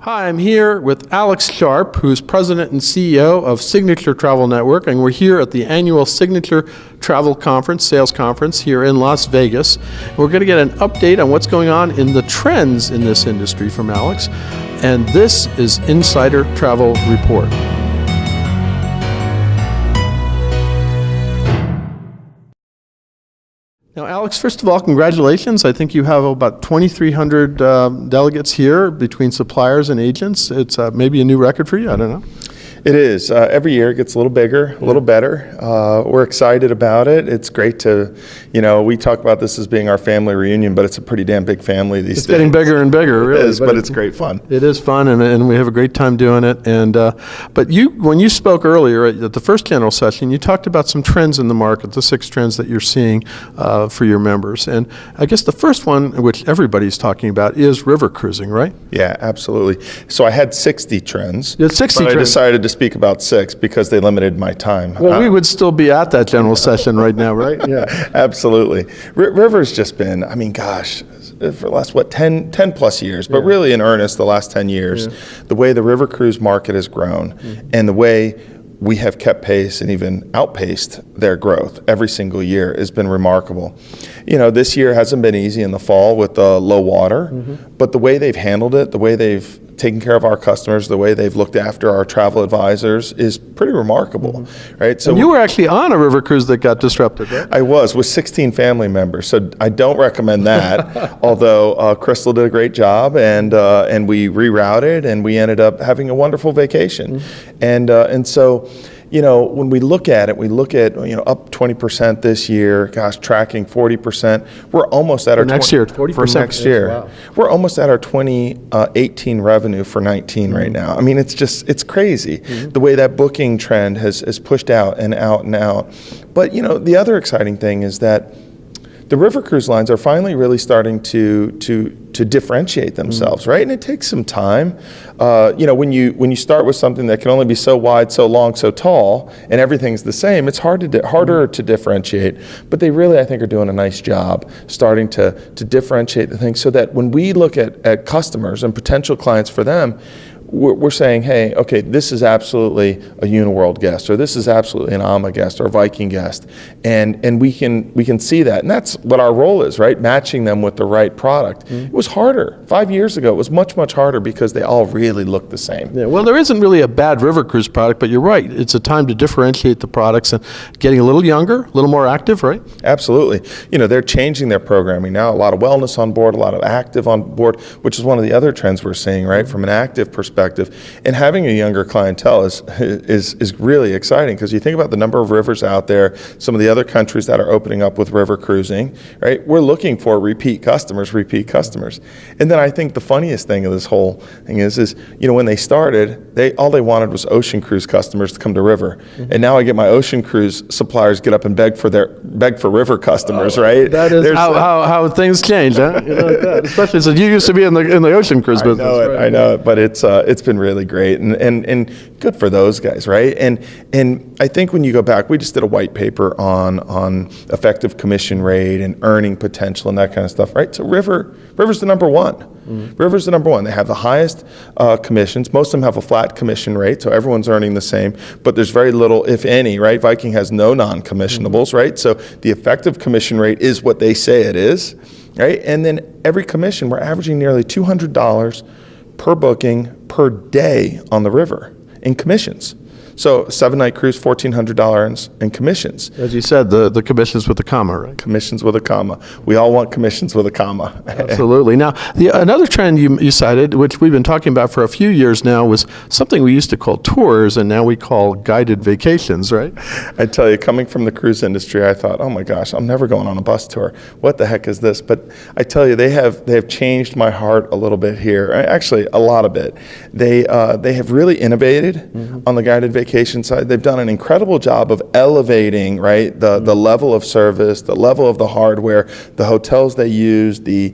Hi, I'm here with Alex Sharpe, who's President and CEO of Signature Travel Network, and we're here at the annual Signature Travel Conference, Sales Conference here in Las Vegas. We're going to get an update on what's going on in the trends in this industry from Alex, and this is Insider Travel Report. Now, Alex, first of all, congratulations. I think you have about 2,300 delegates here between suppliers and agents. It's maybe a new record for you. I don't know. It is. Every year it gets a little bigger, a little better. We're excited about it. It's great to, we talk about this as being our family reunion, but it's a pretty damn big family these days. It's getting bigger and bigger, really. It is, but it's great fun. It is fun, and we have a great time doing it. And but when you spoke earlier at the first general session, you talked about some trends in the market, the 6 trends that you're seeing for your members. And I guess the first one, which everybody's talking about, is river cruising, right? Yeah, absolutely. So I had 60 trends. You had 60 trends. I decided to speak about 6 because they limited my time. Well, we would still be at that general session right now, right? Yeah, absolutely. River's just been, for the last, 10 plus years, but really in earnest the last 10 years, the way the river cruise market has grown and the way we have kept pace and even outpaced their growth every single year has been remarkable. This year hasn't been easy in the fall with the low water, but the way they've handled it, the way they've taken care of our customers, the way they've looked after our travel advisors is pretty remarkable, right? So and you were actually on a river cruise that got disrupted, right? I was, with 16 family members, so I don't recommend that, although Crystal did a great job, and we rerouted, and we ended up having a wonderful vacation. And so, when we look at it, up 20% this year, tracking 40%. We're almost at our next year, 40%. For next year. Wow. We're almost at our 2018 revenue for 19 right now. It's crazy the way that booking trend has pushed out and out and out. But, the other exciting thing is that the river cruise lines are finally really starting to differentiate themselves, right? And it takes some time. When you start with something that can only be so wide, so long, so tall, and everything's the same, it's harder to differentiate. But they really, I think, are doing a nice job starting to differentiate the things so that when we look at customers and potential clients for them, we're saying, hey, okay, this is absolutely a Uniworld guest, or this is absolutely an AMA guest, or a Viking guest, and we can see that, and that's what our role is, right? Matching them with the right product. It was harder 5 years ago. It was much harder because they all really look the same. Yeah, well, there isn't really a bad river cruise product, but you're right. It's a time to differentiate the products and getting a little younger, a little more active, right? Absolutely. They're changing their programming now. A lot of wellness on board, a lot of active on board, which is one of the other trends we're seeing, right? From an active perspective. And having a younger clientele is really exciting, because you think about the number of rivers out there, some of the other countries that are opening up with river cruising, right? We're looking for repeat customers. And then I think the funniest thing of this whole thing is when they started, all they wanted was ocean cruise customers to come to river. And now I get my ocean cruise suppliers get up and beg for river customers, right? That is how things change, huh? Like that. Especially since you used to be in the ocean cruise business. I know it, but it's been really great and good for those guys, right? And I think when you go back, we just did a white paper on effective commission rate and earning potential and that kind of stuff, right? So River's the number one. River's the number one. They have the highest commissions. Most of them have a flat commission rate, so everyone's earning the same, but there's very little, if any, right? Viking has no non-commissionables, right? So the effective commission rate is what they say it is, right? And then every commission, we're averaging nearly $200 per booking per day on the river in commissions. So 7-night cruise, $1,400 in commissions. As you said, the commissions with a comma, right? Commissions with a comma. We all want commissions with a comma. Absolutely. Now, another trend you cited, which we've been talking about for a few years now, was something we used to call tours, and now we call guided vacations, right? I tell you, coming from the cruise industry, I thought, oh my gosh, I'm never going on a bus tour. What the heck is this? But I tell you, they have changed my heart a little bit here. Actually, a lot of it. They have really innovated on the guided vacation side. They've done an incredible job of elevating, right, the level of service, the level of the hardware, the hotels they use, the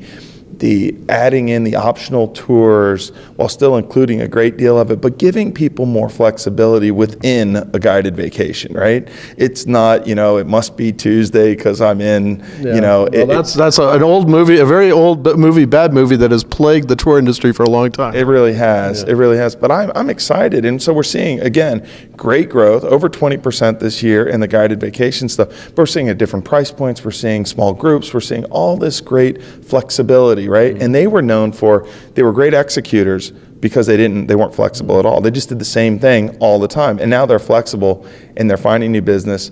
the adding in the optional tours while still including a great deal of it, but giving people more flexibility within a guided vacation, right? It's not, it must be Tuesday because I'm in, that's an old movie, a very old movie, bad movie that has plagued the tour industry for a long time. It really has. Yeah. It really has. But I'm excited. And so we're seeing, again, great growth, over 20% this year in the guided vacation stuff. But we're seeing at different price points. We're seeing small groups. We're seeing all this great flexibility, right? Mm-hmm. And they were known for, they were great executors because they weren't flexible at all. They just did the same thing all the time. And now they're flexible and they're finding new business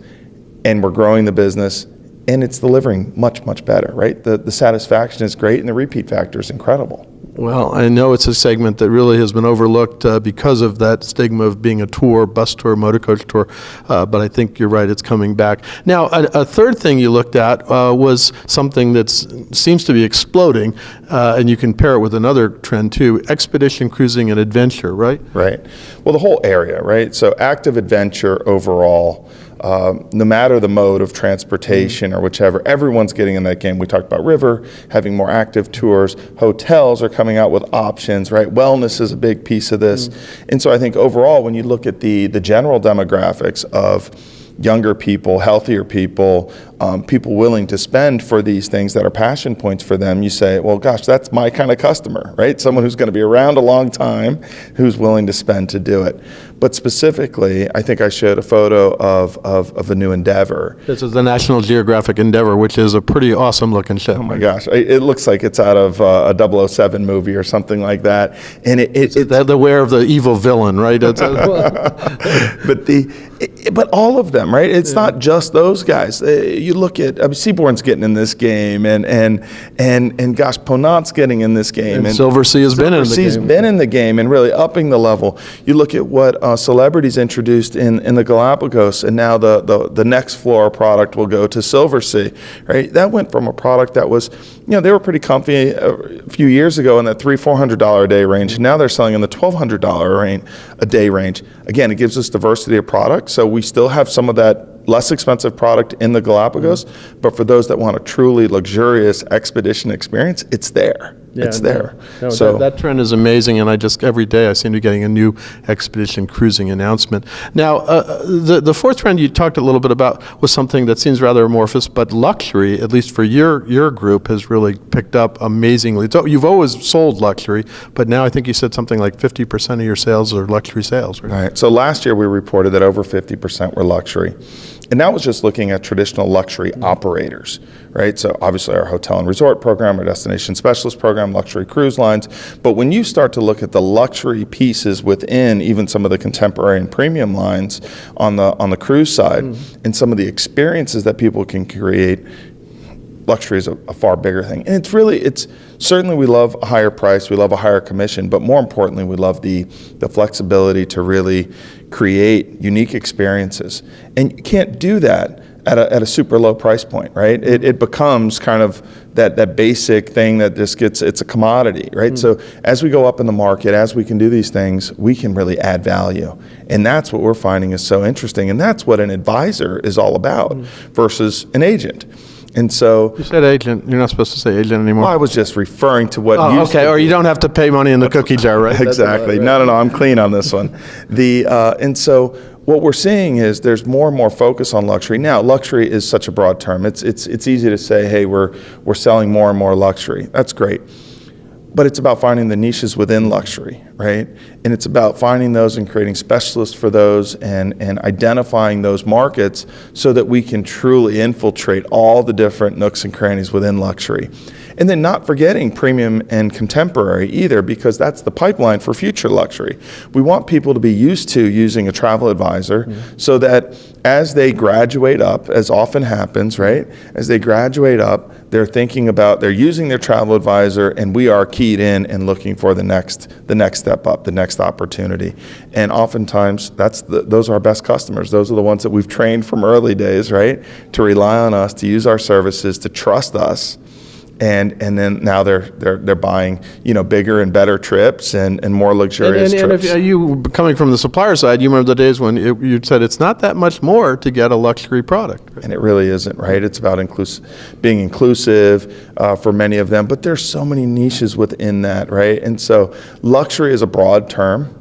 and we're growing the business and it's delivering much, much better, right? The satisfaction is great and the repeat factor is incredible. Well, I know it's a segment that really has been overlooked because of that stigma of being a tour, bus tour, motor coach tour, but I think you're right, it's coming back. Now, a third thing you looked at was something that seems to be exploding, and you can pair it with another trend too, expedition cruising and adventure, right? Right. Well, the whole area, right? So active adventure overall, no matter the mode of transportation or whichever, everyone's getting in that game. We talked about river, having more active tours. Hotels are coming out with options, right? Wellness is a big piece of this. And so I think overall, when you look at the general demographics of younger people, healthier people, people willing to spend for these things that are passion points for them, you say, well, gosh, that's my kind of customer, right? Someone who's going to be around a long time, who's willing to spend to do it. But specifically, I think I showed a photo of a new Endeavor. This is the National Geographic Endeavor, which is a pretty awesome looking ship. Oh my gosh, it looks like it's out of a 007 movie or something like that. And it's the wear of the evil villain, right? But all of them, right? It's not just those guys. You look at Seabourn's getting in this game, and gosh, Ponant's getting in this game, and Silversea has been in the game. Silversea's been in the game and really upping the level. You look at what celebrities introduced in the Galapagos, and now the next Flora product will go to Silversea, right? That went from a product that was, they were pretty comfy a few years ago in that $300-400 a day range. Now they're selling in the $1,200 a day range. Again, it gives us diversity of product. So we still have some of that less expensive product in the Galapagos, but for those that want a truly luxurious expedition experience, it's there. Yeah, it's there. No, so that trend is amazing, and every day I seem to be getting a new expedition cruising announcement. Now, the fourth trend you talked a little bit about was something that seems rather amorphous, but luxury, at least for your group, has really picked up amazingly. So you've always sold luxury, but now I think you said something like 50% of your sales are luxury sales, right? Right. So last year we reported that over 50% were luxury. And that was just looking at traditional luxury operators, right? So obviously our hotel and resort program, our destination specialist program, luxury cruise lines. But when you start to look at the luxury pieces within even some of the contemporary and premium lines on the cruise side, and some of the experiences that people can create, luxury is a far bigger thing. And it's certainly we love a higher price, we love a higher commission, but more importantly, we love the flexibility to really create unique experiences. And you can't do that at a super low price point, right? It becomes kind of that basic thing that just it's a commodity, right? So as we go up in the market, as we can do these things, we can really add value. And that's what we're finding is so interesting. And that's what an advisor is all about versus an agent. And so you said agent. You're not supposed to say agent anymore. Well, I was just referring to what. Oh, okay. Or you don't have to pay money in the cookie jar, right? Exactly. No. I'm clean on this one. And so what we're seeing is there's more and more focus on luxury. Now, luxury is such a broad term. It's easy to say, hey, we're selling more and more luxury. That's great. But it's about finding the niches within luxury, right? And it's about finding those and creating specialists for those and identifying those markets so that we can truly infiltrate all the different nooks and crannies within luxury. And then not forgetting premium and contemporary either, because that's the pipeline for future luxury. We want people to be used to using a travel advisor so that as they graduate up, as often happens, right? As they graduate up, they're thinking about, they're using their travel advisor, and we are keyed in and looking for the next step up, the next opportunity. And oftentimes, those are our best customers. Those are the ones that we've trained from early days, right? To rely on us, to use our services, to trust us. and then now they're buying, you know, bigger and better trips and more luxurious and trips. if you, coming from the supplier side, you remember the days when you said it's not that much more to get a luxury product. And it really isn't, right? It's about being inclusive for many of them, but there's so many niches within that, right? And so luxury is a broad term.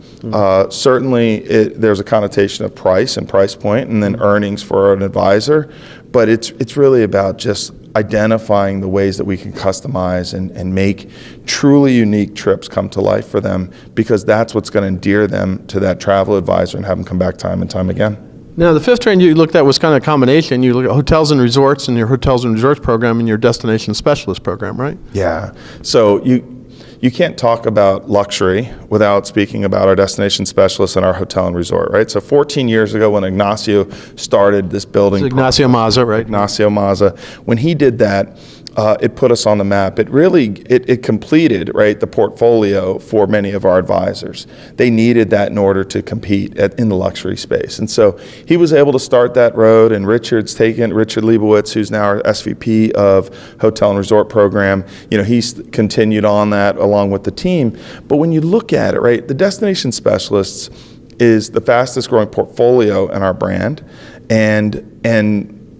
Certainly there's a connotation of price and price point and then earnings for an advisor, but it's really about just identifying the ways that we can customize and make truly unique trips come to life for them, because that's what's going to endear them to that travel advisor and have them come back time and time again. Now, the fifth trend you looked at was kind of a combination. You look at hotels and resorts and your hotels and resorts program and your destination specialist program, right? Yeah. So you can't talk about luxury without speaking about our destination specialists and our hotel and resort, right? So 14 years ago when Ignacio started this building. It's Ignacio Mazza, right? Ignacio Mazza. When he did that, it put us on the map. It really, it completed, right, the portfolio for many of our advisors. They needed that in order to compete in the luxury space. And so he was able to start that road, and Richard Leibowitz, who's now our SVP of Hotel and Resort Program, you know, he's continued on that along with the team. But when you look at it, right, the destination specialists is the fastest growing portfolio in our brand, and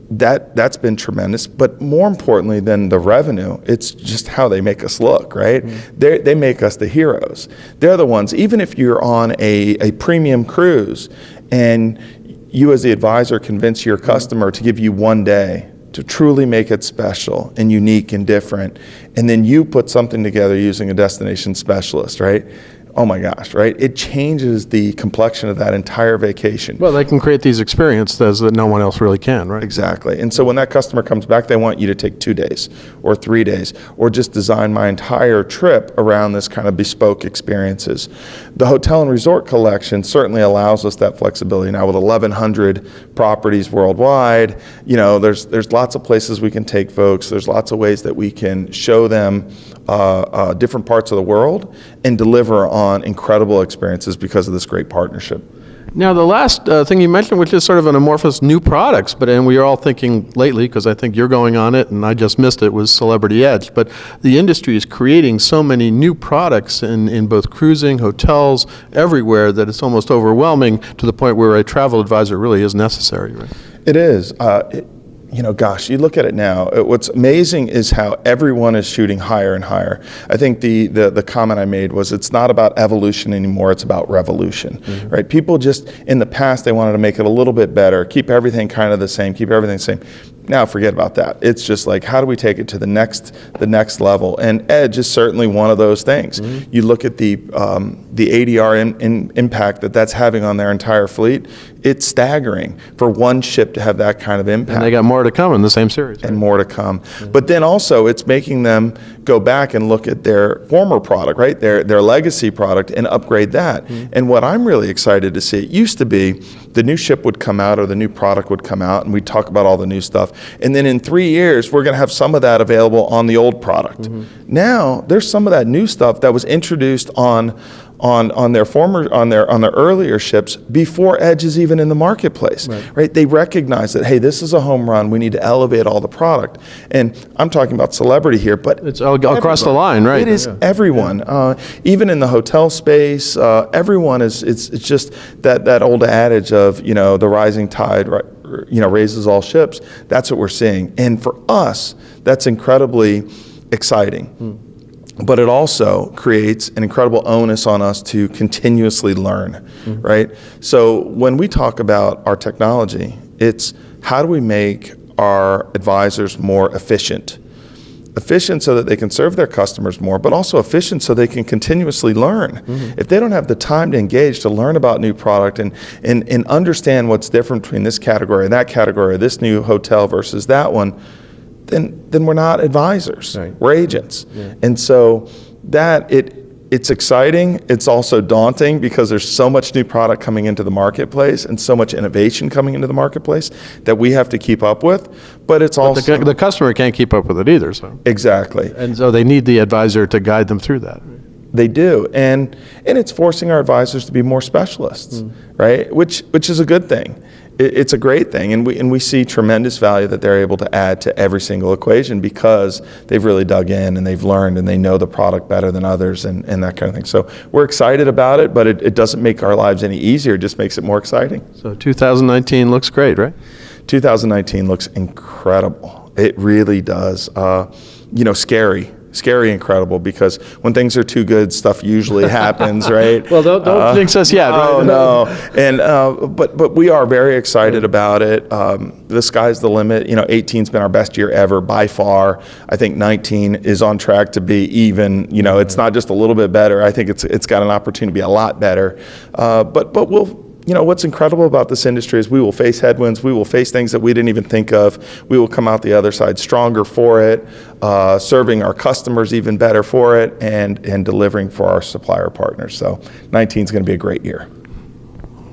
that's been tremendous. But more importantly than the revenue, it's just how they make us look, right? Mm-hmm. They make us the heroes. They're the ones, even if you're on a premium cruise and you as the advisor convince your customer to give you one day to truly make it special and unique and different, and then you put something together using a destination specialist, right? Oh my gosh, right? It changes the complexion of that entire vacation. Well, they can create these experiences that no one else really can, right? Exactly. And so when that customer comes back, they want you to take 2 days or 3 days, or just design my entire trip around this kind of bespoke experiences. The hotel and resort collection certainly allows us that flexibility. Now with 1,100 properties worldwide, you know, there's lots of places we can take folks. There's lots of ways that we can show them different parts of the world and deliver on incredible experiences because of this great partnership. Now, the last thing you mentioned, which is sort of an amorphous new products, and we are all thinking lately, because I think you're going on it and I just missed it, was Celebrity Edge. But the industry is creating so many new products in both cruising, hotels, everywhere, that it's almost overwhelming to the point where a travel advisor really is necessary, right? It is. You know, gosh, you look at it now, what's amazing is how everyone is shooting higher and higher. I think the comment I made was it's not about evolution anymore, it's about revolution, mm-hmm. right? People just, in the past, they wanted to make it a little bit better, keep everything kind of the same, keep everything the same. Now forget about that. It's just like, how do we take it to the next level? And Edge is certainly one of those things. Mm-hmm. You look at the ADR impact that's having on their entire fleet. It's staggering for one ship to have that kind of impact. And they got more to come in the same series. And more to come. Mm-hmm. But then also it's making them go back and look at their former product, right? Their legacy product, and upgrade that. Mm-hmm. And what I'm really excited to see, it used to be the new ship would come out or the new product would come out and we'd talk about all the new stuff. And then in 3 years, we're going to have some of that available on the old product. Mm-hmm. Now, there's some of that new stuff that was introduced on their earlier ships before Edge is even in the marketplace, right? They recognize that, hey, this is a home run. We need to elevate all the product. And I'm talking about Celebrity here, but it's all across the line, right? It is everyone. Even in the hotel space, everyone is. It's just that old adage of, you know, the rising tide, you know, raises all ships. That's what we're seeing, and for us, that's incredibly exciting. But it also creates an incredible onus on us to continuously learn, mm-hmm. right? So when we talk about our technology, it's how do we make our advisors more efficient? Efficient so that they can serve their customers more, but also efficient so they can continuously learn. Mm-hmm. If they don't have the time to engage, to learn about new product and understand what's different between this category and that category, this new hotel versus that one, then we're not advisors, right. We're agents. Yeah. And so it's exciting, it's also daunting because there's so much new product coming into the marketplace and so much innovation coming into the marketplace that we have to keep up with, but it's also... The customer can't keep up with it either, so... Exactly. And so they need the advisor to guide them through that. They do, and it's forcing our advisors to be more specialists, right? Which is a good thing. it's a great thing, and we see tremendous value that they're able to add to every single equation because they've really dug in and they've learned and they know the product better than others and that kind of thing. So we're excited about it, but it doesn't make our lives any easier. It just makes it more exciting. So 2019 looks great, right? 2019 looks incredible. It really does. Scary incredible, because when things are too good, stuff usually happens, right? Well, don't jinx us yet. Oh, Right? no. And but we are very excited about it. The sky's the limit. 18's been our best year ever by far. I think 19 is on track to be even. It's not just a little bit better. I think it's got an opportunity to be a lot better. But we'll. What's incredible about this industry is we will face headwinds. We will face things that we didn't even think of. We will come out the other side stronger for it, serving our customers even better for it, and delivering for our supplier partners. So 19 is going to be a great year.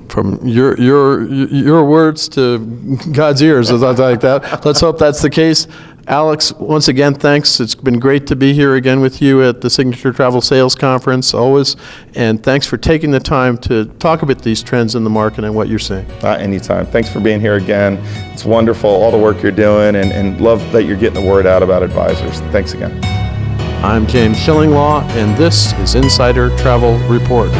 From your words to God's ears, as I like that. Let's hope that's the case. Alex, once again, thanks. It's been great to be here again with you at the Signature Travel Sales Conference, always. And thanks for taking the time to talk about these trends in the market and what you're seeing. Anytime. Thanks for being here again. It's wonderful, all the work you're doing, and love that you're getting the word out about advisors. Thanks again. I'm James Shillinglaw, and this is Insider Travel Report.